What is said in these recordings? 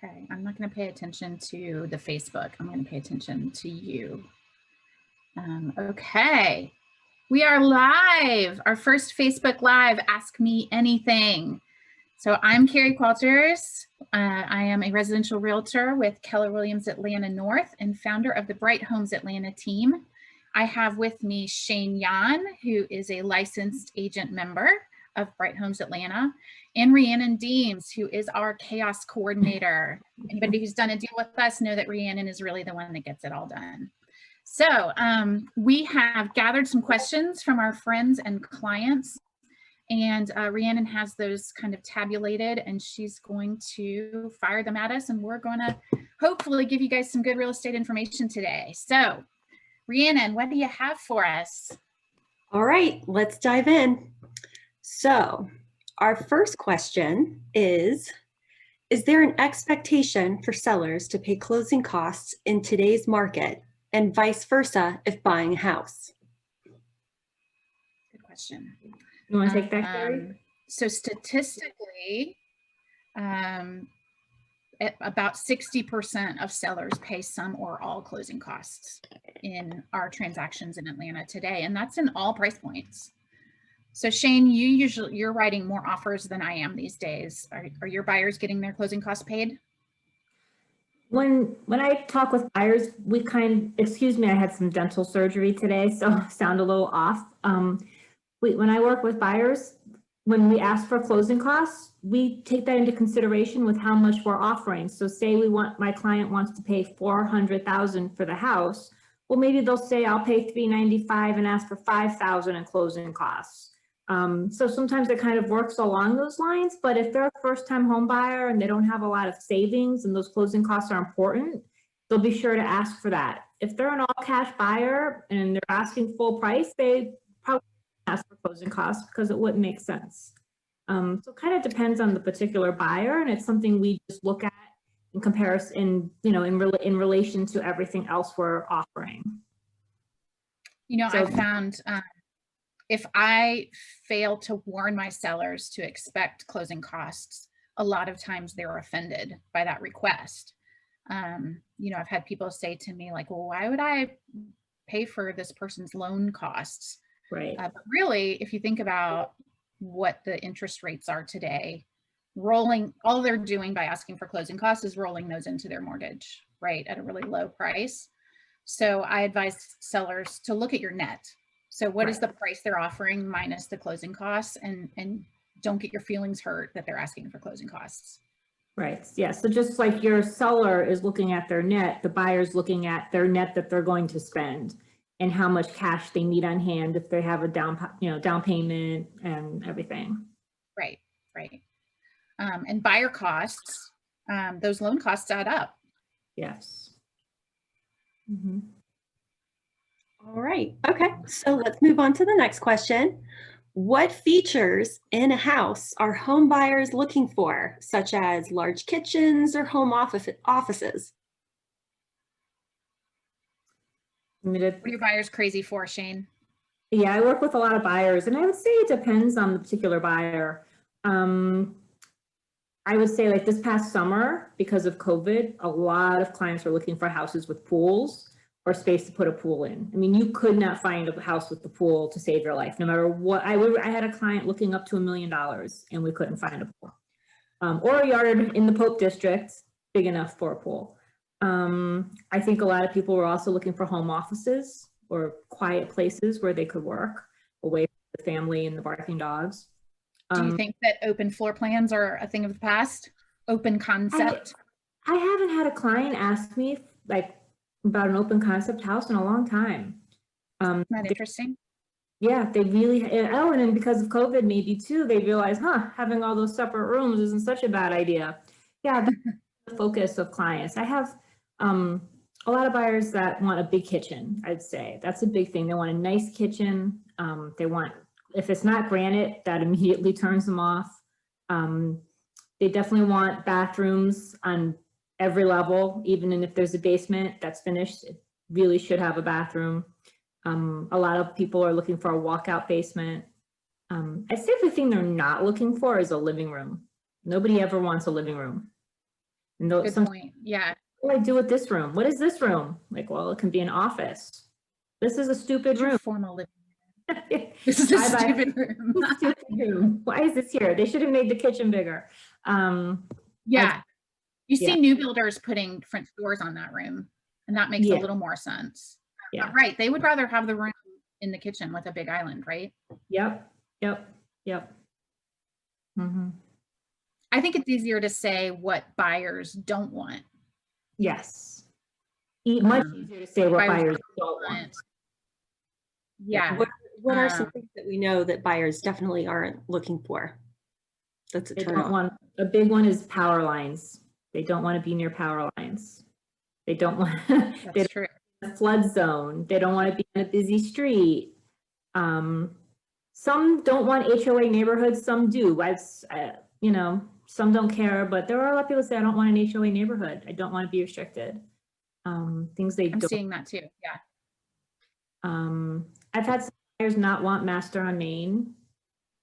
Okay, I'm not going to pay attention to the Facebook. I'm going to pay attention to you. Okay, we are live. Our first Facebook Live, Ask Me Anything. So I'm Carrie Qualters. I am a residential realtor with Keller Williams Atlanta North and founder of the Bright Homes Atlanta team. I have with me Shane Yan, who is a licensed agent member of Bright Homes Atlanta, and Rhiannon Deems, who is our chaos coordinator. Anybody who's done a deal with us know that Rhiannon is really the one that gets it all done. So we have gathered some questions from our friends and clients, and Rhiannon has those kind of tabulated, and she's going to fire them at us, and we're going to hopefully give you guys some good real estate information today. So Rhiannon, what do you have for us? All right, let's dive in. So our first question is there an expectation for sellers to pay closing costs in today's market and vice versa if buying a house? Good question. You want to take that, Carrie? So statistically, about 60% of sellers pay some or all closing costs in our transactions in Atlanta today, and that's in all price points. So Shane, you're writing more offers than I am these days. Are your buyers getting their closing costs paid? When I talk with buyers, excuse me, I had some dental surgery today, so I sound a little off. When I work with buyers, when we ask for closing costs, we take that into consideration with how much we're offering. So say my client wants to pay $400,000 for the house. Well, maybe they'll say I'll pay $395 and ask for $5,000 in closing costs. So sometimes it kind of works along those lines, but if they're a first-time home buyer and they don't have a lot of savings and those closing costs are important, they'll be sure to ask for that. If they're an all-cash buyer and they're asking full price, they probably ask for closing costs because it wouldn't make sense. So it kind of depends on the particular buyer, and it's something we just look at in comparison, in relation to everything else we're offering. I found if I fail to warn my sellers to expect closing costs, a lot of times they're offended by that request. I've had people say to me like, well, why would I pay for this person's loan costs? Right. But really, if you think about what the interest rates are today, all they're doing by asking for closing costs is rolling those into their mortgage, right, at a really low price. So I advise sellers to look at your net. So what is the price they're offering minus the closing costs, and don't get your feelings hurt that they're asking for closing costs. Right. Yeah. So just like your seller is looking at their net, the buyer's looking at their net that they're going to spend and how much cash they need on hand if they have a down payment and everything. Right. And buyer costs, those loan costs add up. Yes. Mm-hmm. All right. Okay. So let's move on to the next question. What features in a house are home buyers looking for, such as large kitchens or home offices? What are your buyers crazy for, Shane? Yeah, I work with a lot of buyers, and I would say it depends on the particular buyer. I would say like this past summer, because of COVID, a lot of clients were looking for houses with pools or space to put a pool in. I mean, you could not find a house with the pool to save your life, no matter what. I had a client looking up to $1 million and we couldn't find a pool. Or a yard in the Pope district, big enough for a pool. I think a lot of people were also looking for home offices or quiet places where they could work away from the family and the barking dogs. Do you think that open floor plans are a thing of the past? Open concept? I haven't had a client ask me like about an open concept house in a long time. Isn't that interesting? Yeah, they really, and then because of COVID maybe too, they realize, having all those separate rooms isn't such a bad idea. Yeah, that's the focus of clients. I have a lot of buyers that want a big kitchen, I'd say. That's a big thing. They want a nice kitchen. They want, if it's not granite, that immediately turns them off. They definitely want bathrooms on every level, even if there's a basement that's finished, it really should have a bathroom. A lot of people are looking for a walkout basement. I'd say the thing they're not looking for is a living room. Nobody ever wants a living room. And Good point. Yeah. what do I do with this room? What is this room? Like, well, it can be an office. This is a stupid It's your room. formal living room. This is a stupid room. Stupid room. Why is this here? They should have made the kitchen bigger. Yeah. You see yeah. new builders putting French doors on that room, and that makes a Yeah. little more sense. Yeah. But right. They would rather have the room in the kitchen with a big island, right? Yep. Mm-hmm. I think it's easier to say what buyers don't want. Yes. Much easier to say what buyers don't want. Yeah. What are some things that we know that buyers definitely aren't looking for? That's a They turn don't off. want, a big one is power lines. They don't want to be near power lines. They don't want That's true. a flood zone. They don't want to be in a busy street. Some don't want HOA neighborhoods, some do. You know, some don't care, but there are a lot of people say, I don't want an HOA neighborhood. I don't want to be restricted. Things they I'm don't. seeing that too. Yeah. I've had some buyers not want master on main.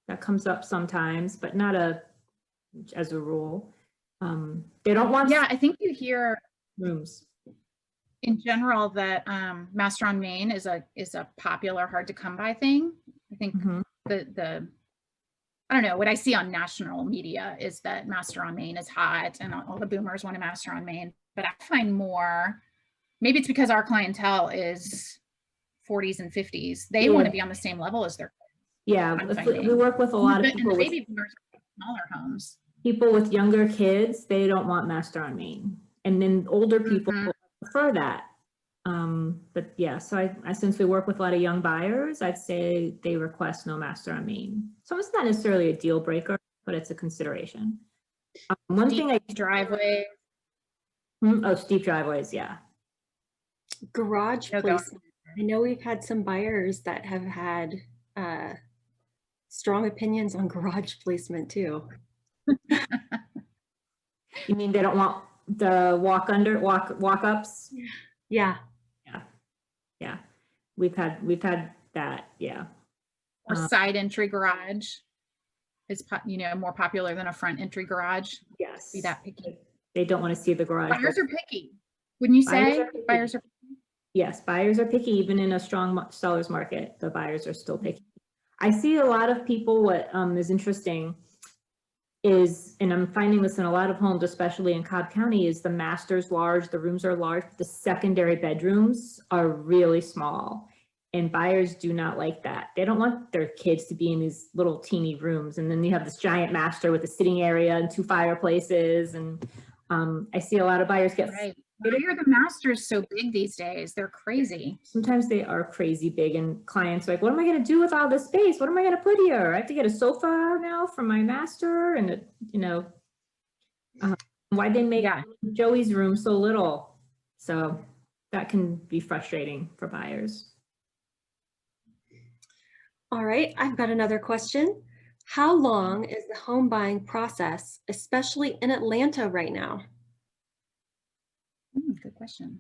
That comes up sometimes, but not as a rule. They don't want. Yeah, I think you hear rooms in general that master on main is a popular, hard to come by thing. I think the I don't know, what I see on national media is that master on main is hot and all the boomers want a master on main. But I find more, maybe it's because our clientele is 40s and 50s. They want to be on the same level as their kids. Yeah, we work with a lot of people. And the baby boomers have smaller homes. People with younger kids, they don't want master on main. And then older people prefer that. But yeah, so since we work with a lot of young buyers, I'd say they request no master on main. So it's not necessarily a deal breaker, but it's a consideration. One thing driveway. Oh, steep driveways, yeah. Garage placement. I know we've had some buyers that have had strong opinions on garage placement too. You mean they don't want the walk ups? Yeah. We've had that, yeah. Or side entry garage is more popular than a front entry garage. Yes. Be that picky. They don't want to see the garage. Buyers are picky. Wouldn't you say? Buyers are picky? Yes, buyers are picky. Even in a strong seller's market, the buyers are still picky. I see a lot of people, what is interesting is, and I'm finding this in a lot of homes, especially in Cobb County, is the master's large, the rooms are large, the secondary bedrooms are really small. And buyers do not like that. They don't want their kids to be in these little teeny rooms. And then you have this giant master with a sitting area and 2 fireplaces. And I see a lot of buyers get. Right. Why are the masters so big these days? They're crazy. Sometimes they are crazy big, and clients are like, what am I going to do with all this space? What am I going to put here? I have to get a sofa now for my master. And, why'd they make Joey's room so little? So that can be frustrating for buyers. All right, I've got another question. How long is the home buying process, especially in Atlanta right now? Good question.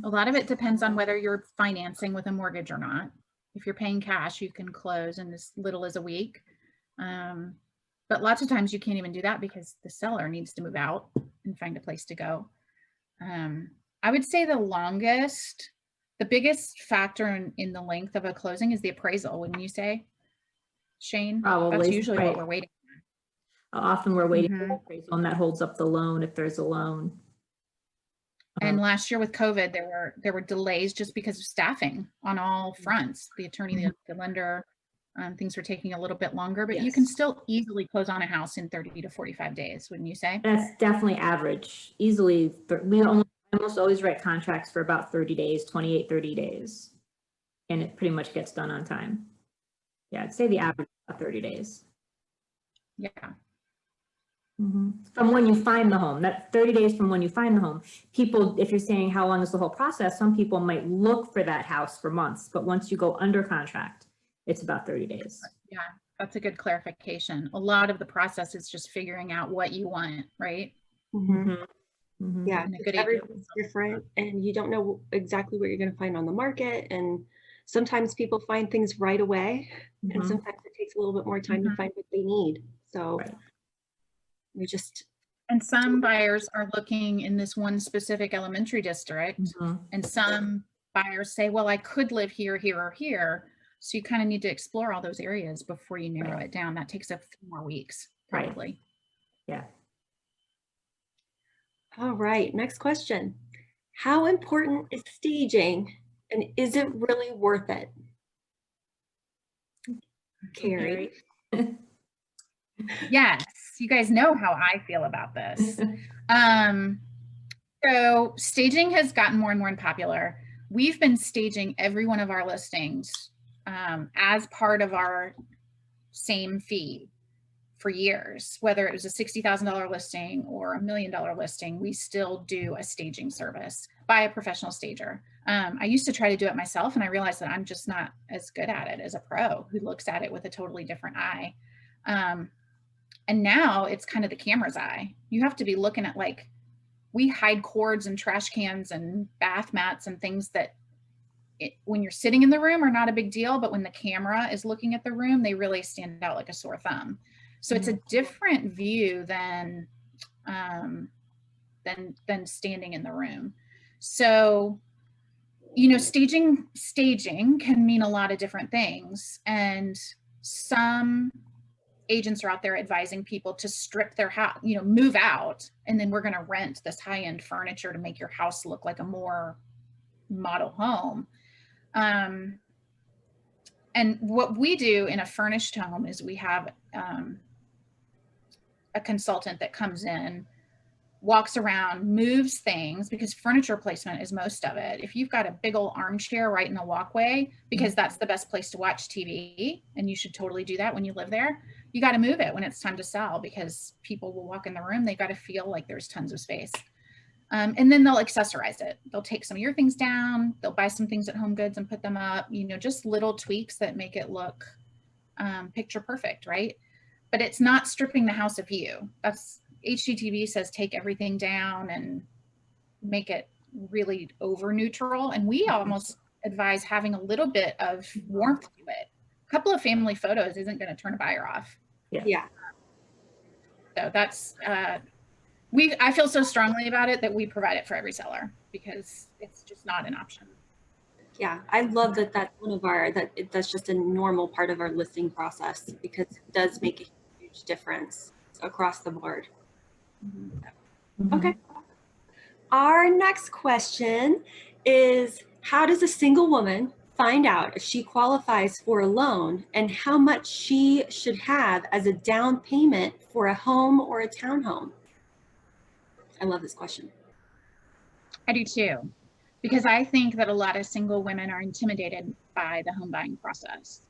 A lot of it depends on whether you're financing with a mortgage or not. If you're paying cash, you can close in as little as a week. But lots of times you can't even do that because the seller needs to move out and find a place to go. I would say the biggest factor in the length of a closing is the appraisal, wouldn't you say, Shane? Probably. That's usually what we're waiting for. Often we're waiting for the appraisal, and that holds up the loan if there's a loan. And last year with COVID, there were delays just because of staffing on all fronts. The attorney, the lender, things were taking a little bit longer, but you can still easily close on a house in 30 to 45 days, wouldn't you say? That's definitely average. Easily, we almost always write contracts for about 30 days, 28, 30 days. And it pretty much gets done on time. Yeah, I'd say the average is about 30 days. Yeah. From when you find the home, that's 30 days from when you find the home. People, if you're saying how long is the whole process, some people might look for that house for months, but once you go under contract, it's about 30 days. Yeah, that's a good clarification. A lot of the process is just figuring out what you want, right? Yeah, everything's different and you don't know exactly what you're going to find on the market. And sometimes people find things right away and sometimes it takes a little bit more time to find what they need. So we just And some buyers are looking in this one specific elementary district, and some buyers say, well, I could live here, here, or here. So you kind of need to explore all those areas before you narrow it down. That takes a few more weeks, probably. Yeah. All right, next question. How important is staging, and is it really worth it? Carrie. Yes, you guys know how I feel about this. So staging has gotten more and more popular. We've been staging every one of our listings as part of our same fee for years. Whether it was a $60,000 listing or $1 million listing, we still do a staging service by a professional stager. I used to try to do it myself, and I realized that I'm just not as good at it as a pro who looks at it with a totally different eye. And now it's kind of the camera's eye. You have to be looking at, like, we hide cords and trash cans and bath mats and things that when you're sitting in the room are not a big deal, but when the camera is looking at the room, they really stand out like a sore thumb. So it's a different view than standing in the room. So, you know, staging can mean a lot of different things. And some agents are out there advising people to strip their house, you know, move out, and then we're going to rent this high-end furniture to make your house look like a more model home. And what we do in a furnished home is we have a consultant that comes in, walks around, moves things, because furniture placement is most of it. If you've got a big old armchair right in the walkway, because that's the best place to watch TV, and you should totally do that when you live there, you got to move it when it's time to sell, because people will walk in the room, they got to feel like there's tons of space. And then they'll accessorize it. They'll take some of your things down, they'll buy some things at Home Goods and put them up, you know, just little tweaks that make it look picture perfect, right? But it's not stripping the house of you. That's HGTV says take everything down and make it really over neutral. And we almost advise having a little bit of warmth to it. A couple of family photos isn't going to turn a buyer off. Yeah. So that's, I feel so strongly about it that we provide it for every seller, because it's just not an option. Yeah, I love that that's one of our, that's just a normal part of our listing process, because it does make a huge difference across the board. Okay. Our next question is, how does a single woman find out if she qualifies for a loan, and how much she should have as a down payment for a home or a townhome? I love this question. I do too, because I think that a lot of single women are intimidated by the home buying process.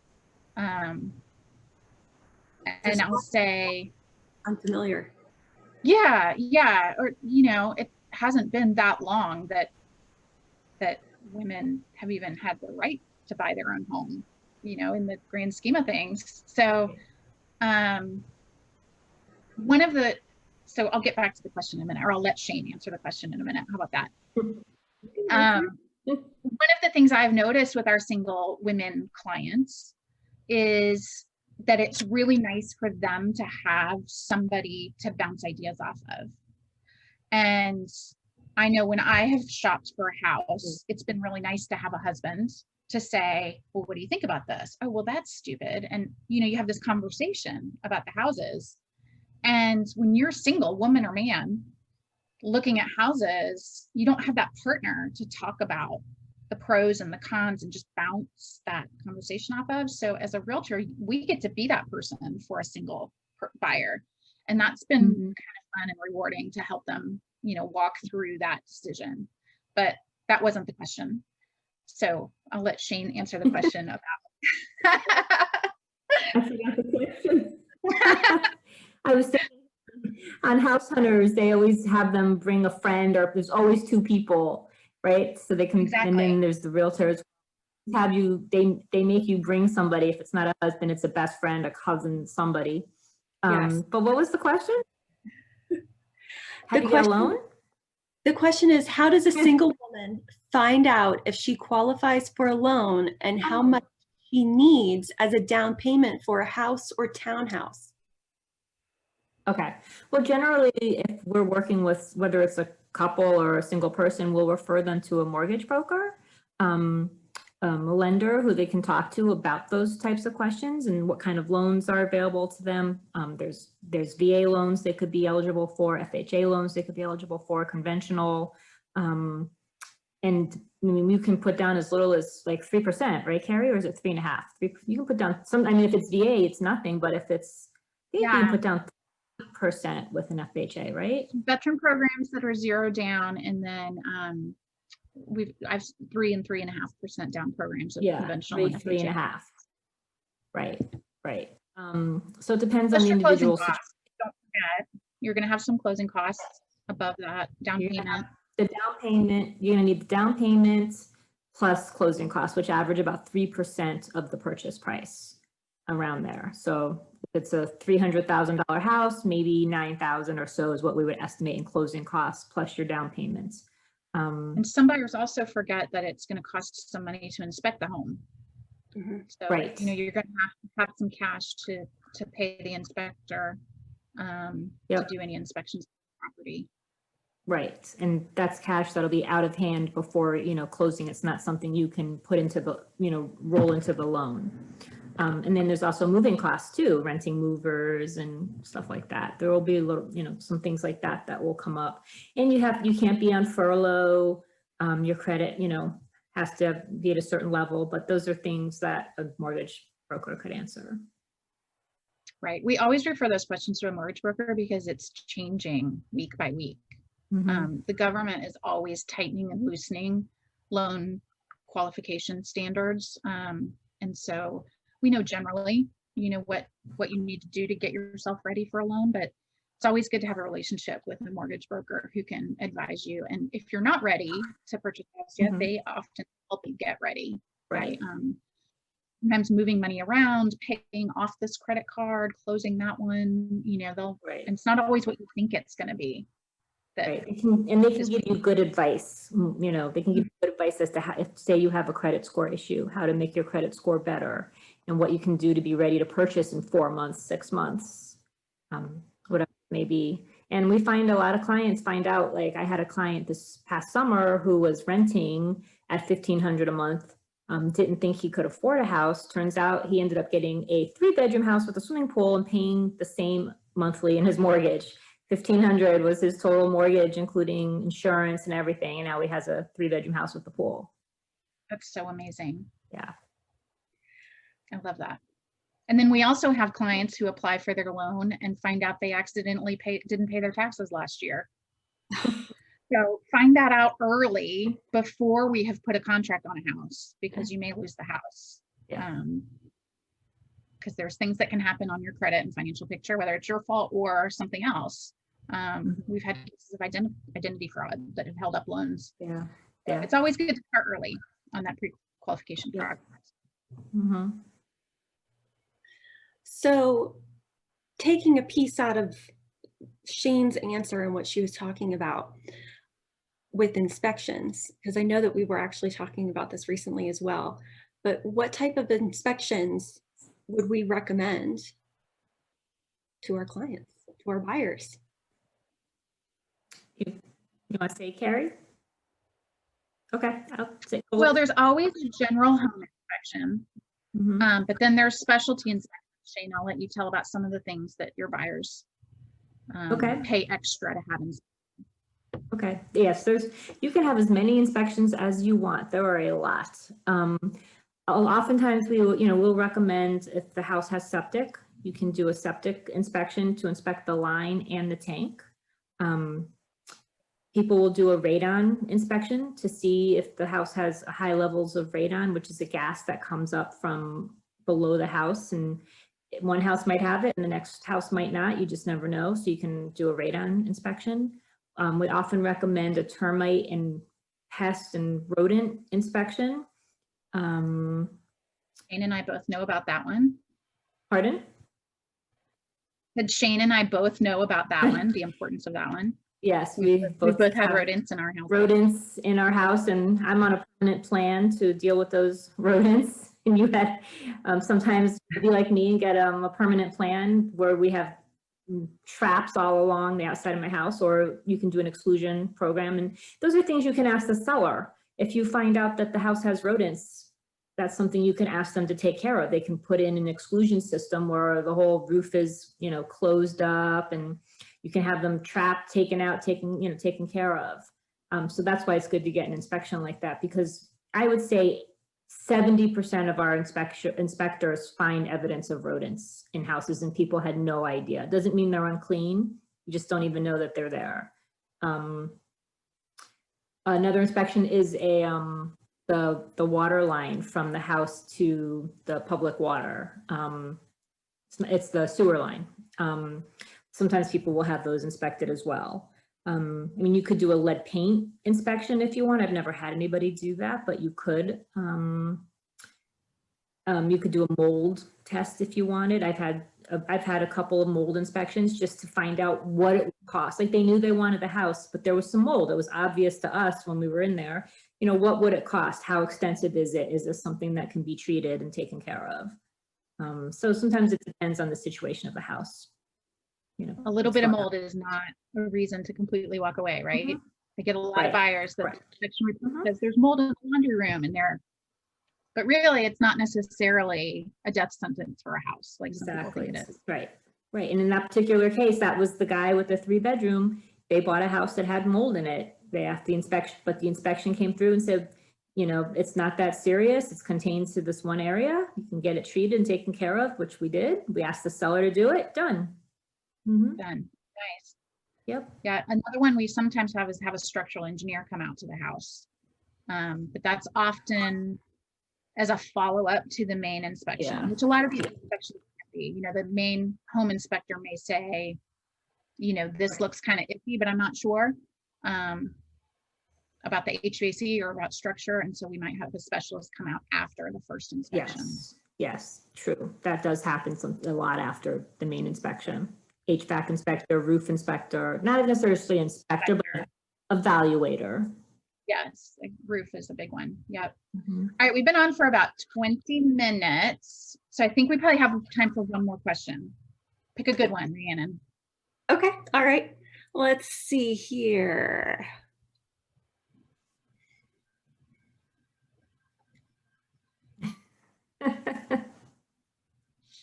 And I'll say, unfamiliar. Yeah. Or, you know, it hasn't been that long that women have even had the right to buy their own home, you know, in the grand scheme of things. So, so I'll get back to the question in a minute, or I'll let Shane answer the question in a minute. How about that? One of the things I've noticed with our single women clients is that it's really nice for them to have somebody to bounce ideas off of. And I know when I have shopped for a house, it's been really nice to have a husband to say, well, what do you think about this? Oh, well, that's stupid. And, you know, you have this conversation about the houses. And when you're single, woman or man, looking at houses, you don't have that partner to talk about the pros and the cons and just bounce that conversation off of. So as a realtor, we get to be that person for a single buyer. And that's been kind of fun and rewarding to help them, you know, walk through that decision. But that wasn't the question. So I'll let Shane answer the question about. I forgot the question. I was thinking on House Hunters, they always have them bring a friend, or there's always two people, right? So they can, Exactly. and then there's the realtors have you, they make you bring somebody. If it's not a husband, it's a best friend, a cousin, somebody. Yes. But what was the question? How do you get a loan? The question is, how does a single woman find out if she qualifies for a loan, and how much she needs as a down payment for a house or townhouse? Okay. Well, generally, if we're working with, whether it's a couple or a single person, we'll refer them to a mortgage broker, a lender who they can talk to about those types of questions and what kind of loans are available to them. There's VA loans they could be eligible for, FHA loans they could be eligible for, conventional. And I mean, you can put down as little as like 3%, right, Carrie? Or is it 3.5%? You can put down some, I mean, if it's VA, it's nothing, but if it's, you can put down 3% with an FHA, right? Veteran programs that are 0 down, and then I've 3 and 3.5% down programs of conventional and 3.5. Right. So it depends Plus on the your closing individual costs. Don't forget, you're going to have some closing costs above that down payment. The down payment, you're going to need the down payment plus closing costs, which average about 3% of the purchase price, around there. So if it's a $300,000 house, maybe 9,000 or so is what we would estimate in closing costs plus your down payments. And some buyers also forget that it's going to cost some money to inspect the home. So, Right. you know, you're going to have some cash to pay the inspector to do any inspections of the property. Right. And that's cash that'll be out of hand before, you know, closing. It's not something you can put into the, you know, roll into the loan. And then there's also moving costs too, renting movers and stuff like that. There will be a little, you know, some things like that that will come up. And you can't be on furlough. Your credit, you know, has to be at a certain level, but those are things that a mortgage broker could answer. Right. We always refer those questions to a mortgage broker because it's changing week by week. The government is always tightening and loosening loan qualification standards. And so we know generally, you know, what you need to do to get yourself ready for a loan, but it's always good to have a relationship with a mortgage broker who can advise you. And if you're not ready to purchase a house yet, they often help you get ready. Right. Sometimes moving money around, paying off this credit card, closing that one, you know, and it's not always what you think it's going to be. Right. And they can give you good advice. You know, they can give you good advice as to how, if say you have a credit score issue, how to make your credit score better and what you can do to be ready to purchase in 4 months, 6 months, whatever it may be. And we find a lot of clients find out, like I had a client this past summer who was renting at $1,500 a month, didn't think he could afford a house. Turns out he ended up getting a 3-bedroom house with a swimming pool and paying the same monthly in his mortgage. $1,500 was his total mortgage, including insurance and everything. And now he has a 3-bedroom house with a pool. That's so amazing. Yeah. I love that. And then we also have clients who apply for their loan and find out they accidentally didn't pay their taxes last year. So find that out early before we have put a contract on a house, because you may lose the house. Because there's things that can happen on your credit and financial picture, whether it's your fault or something else. We've had cases of identity fraud that have held up loans. So it's always good to start early on that pre-qualification progress. So taking a piece out of Shane's answer and what she was talking about with inspections, because I know that we were actually talking about this recently as well, but what type of inspections would we recommend to our clients, to our buyers? You want to say, Carrie? Okay, I'll say. Well, there's always a general home inspection, but then there's specialty inspections. Shane, I'll let you tell about some of the things that your buyers pay extra to have inspected. Okay, yes, you can have as many inspections as you want. There are a lot. Oftentimes we'll recommend, if the house has septic, you can do a septic inspection to inspect the line and the tank. People will do a radon inspection to see if the house has high levels of radon, which is a gas that comes up from below the house, and one house might have it and the next house might not. You just never know. So you can do a radon inspection. We often recommend a termite and pest and rodent inspection. Shane and I both know about that one. Pardon? That Shane and I both know about that one, the importance of that one. Yes, we both have rodents in our house. Rodents in our house, and I'm on a permanent plan to deal with those rodents. And you had sometimes be like me and get a permanent plan where we have traps all along the outside of my house, or you can do an exclusion program. And those are things you can ask the seller. If you find out that the house has rodents, that's something you can ask them to take care of. They can put in an exclusion system where the whole roof is, closed up, and you can have them trapped, taken out, taken care of. So that's why it's good to get an inspection like that, because I would say 70% of our inspectors find evidence of rodents in houses, and people had no idea. It doesn't mean they're unclean. You just don't even know that they're there. Another inspection is the water line from the house to the public water. It's the sewer line. Sometimes people will have those inspected as well. You could do a lead paint inspection if you want. I've never had anybody do that, but you could. You could do a mold test if you wanted. I've had a couple of mold inspections just to find out what it would cost. Like, they knew they wanted the house, but there was some mold. It was obvious to us when we were in there. What would it cost? How extensive is it? Is this something that can be treated and taken care of? So sometimes it depends on the situation of the house. A little bit of mold is not a reason to completely walk away, right? Mm-hmm. I get a lot of buyers that Mm-hmm. says there's mold in the laundry room, and but really it's not necessarily a death sentence for a house. Like, some people think it is. Right. And in that particular case, that was the guy with the 3-bedroom. They bought a house that had mold in it. They asked the inspection, but the inspection came through and said, it's not that serious. It's contained to this one area. You can get it treated and taken care of, which we did. We asked the seller to do it. Done. Mm-hmm. Done. Nice. Yep. Yeah. Another one we sometimes have is have a structural engineer come out to the house. But that's often as a follow-up to the main inspection, which a lot of these inspections can be. The main home inspector may say, this looks kind of iffy, but I'm not sure about the HVAC or about structure. And so we might have a specialist come out after the first inspection. Yes, true. That does happen a lot after the main inspection. HVAC inspector, roof inspector, not necessarily inspector, but evaluator. Yes, like roof is a big one. Yep. Mm-hmm. All right, we've been on for about 20 minutes. So I think we probably have time for one more question. Pick a good one, Rhiannon. Okay, all right. Let's see here.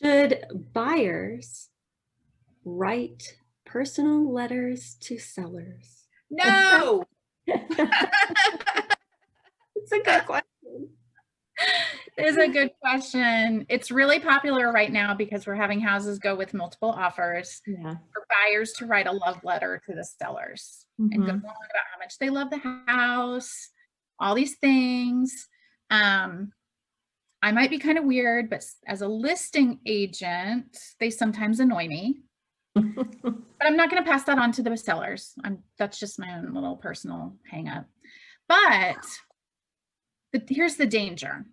Should buyers write personal letters to sellers? No. It's a good question. It is a good question. It's really popular right now because we're having houses go with multiple offers for buyers to write a love letter to the sellers and go on about how much they love the house, all these things. I might be kind of weird, but as a listing agent, they sometimes annoy me. But I'm not going to pass that on to the sellers. That's just my own little personal hang up. But here's the danger.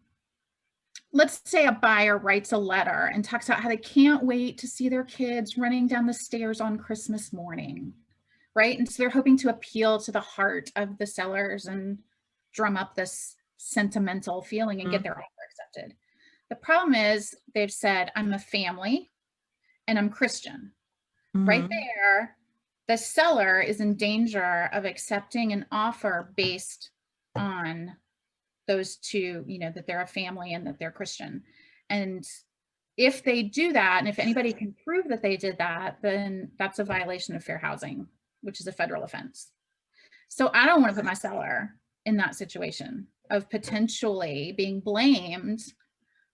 Let's say a buyer writes a letter and talks about how they can't wait to see their kids running down the stairs on Christmas morning, right? And so they're hoping to appeal to the heart of the sellers and drum up this sentimental feeling and get their offer accepted. The problem is they've said, I'm a family and I'm Christian. Right there, the seller is in danger of accepting an offer based on those two, that they're a family and that they're Christian. And if they do that, and if anybody can prove that they did that, then that's a violation of fair housing, which is a federal offense. So I don't want to put my seller in that situation of potentially being blamed.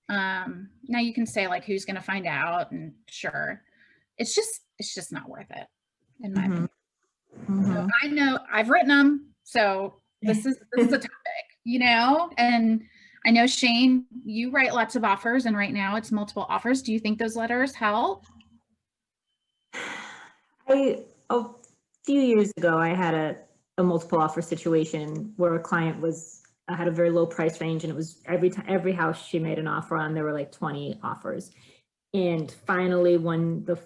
Now you can say, like, who's going to find out? And sure, it's just not worth it, in my opinion. So I know I've written them, so this is a topic, and I know, Shane, you write lots of offers, and right now it's multiple offers. Do you think those letters help? A few years ago, I had a multiple offer situation where a client had a very low price range, and it was every house she made an offer on, there were like 20 offers. And finally,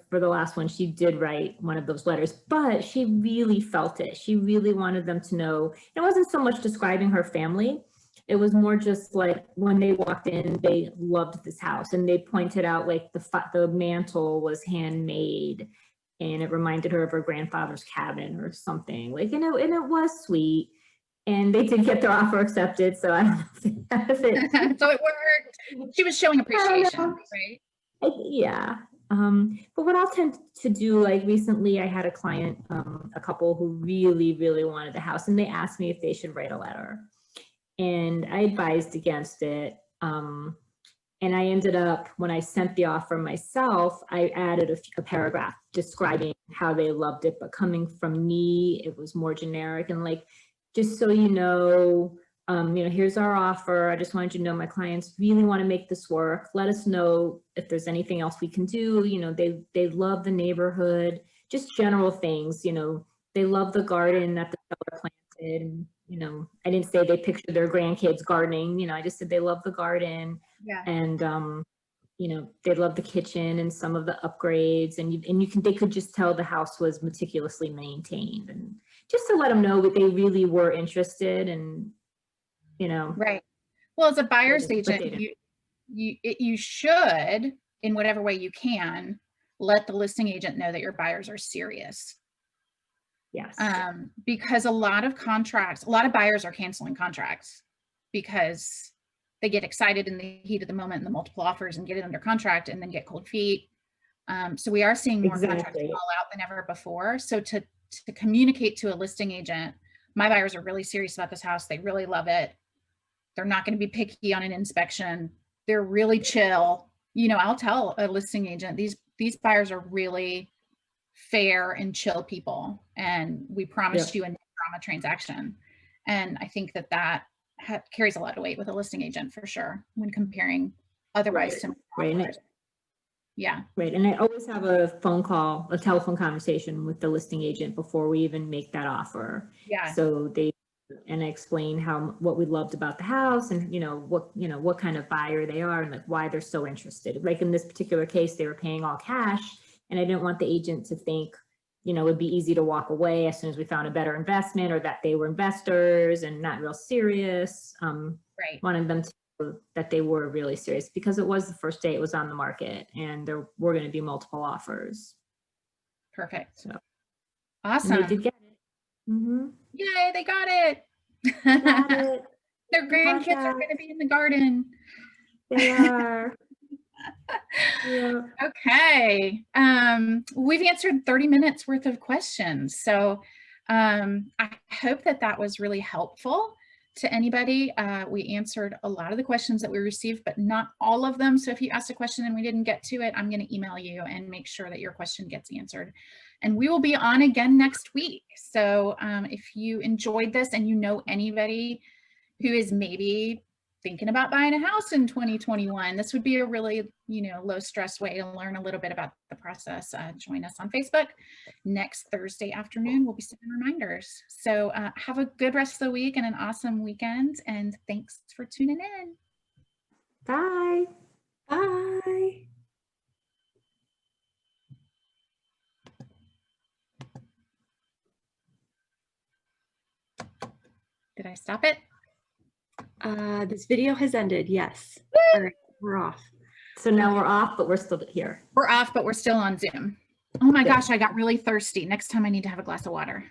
for the last one, she did write one of those letters, but she really felt it. She really wanted them to know. It wasn't so much describing her family. It was more just like when they walked in, they loved this house, and they pointed out like the mantle was handmade, and it reminded her of her grandfather's cabin or something. Like, and it was sweet. And they did get their offer accepted, so I don't know if it So it worked. She was showing appreciation, right? Yeah. But what I'll tend to do, like recently I had a client, a couple who really, really wanted the house, and they asked me if they should write a letter. And I advised against it. And I ended up, when I sent the offer myself, I added a paragraph describing how they loved it, but coming from me, it was more generic and like, just so you know, here's our offer. I just wanted you to know my clients really want to make this work. Let us know if there's anything else we can do. They love the neighborhood, just general things. They love the garden that the seller planted. And, I didn't say they pictured their grandkids gardening. I just said they love the garden. Yeah. And, they love the kitchen and some of the upgrades. And they could just tell the house was meticulously maintained, and just to let them know that they really were interested. And right. Well, as a buyer's agent, you should, in whatever way you can, let the listing agent know that your buyers are serious. Yes. Because a lot of buyers are canceling contracts because they get excited in the heat of the moment and the multiple offers and get it under contract and then get cold feet. So we are seeing more contracts fall out than ever before. So to communicate to a listing agent, my buyers are really serious about this house. They really love it. They're not going to be picky on an inspection. They're really chill. I'll tell a listing agent, these buyers are really fair and chill people. And we promised you a no-drama transaction. And I think that carries a lot of weight with a listing agent for sure when comparing otherwise to offers. Yeah. Right. And I always have a telephone conversation with the listing agent before we even make that offer. Yeah. So I explain what we loved about the house and, what kind of buyer they are and like why they're so interested. Like in this particular case, they were paying all cash, and I didn't want the agent to think, it'd be easy to walk away as soon as we found a better investment, or that they were investors and not real serious. Right. Wanted them to know that they were really serious, because it was the first day it was on the market and there were going to be multiple offers. Perfect. So awesome. And they did get it. Mm-hmm. Yay, they got it. Got it. Their grandkids are going to be in the garden. They are. Yeah. Okay. We've answered 30 minutes worth of questions. So I hope that was really helpful to anybody. We answered a lot of the questions that we received, but not all of them. So if you asked a question and we didn't get to it, I'm going to email you and make sure that your question gets answered. And we will be on again next week. So if you enjoyed this and you know anybody who is maybe thinking about buying a house in 2021, this would be a really, low stress way to learn a little bit about the process. Join us on Facebook next Thursday afternoon. We'll be sending reminders. So have a good rest of the week and an awesome weekend. And thanks for tuning in. Bye. Bye. Did I stop it? This video has ended. Yes. All right, we're off. So now we're off, but we're still here. We're off, but we're still on Zoom. Oh my gosh, I got really thirsty. Next time I need to have a glass of water.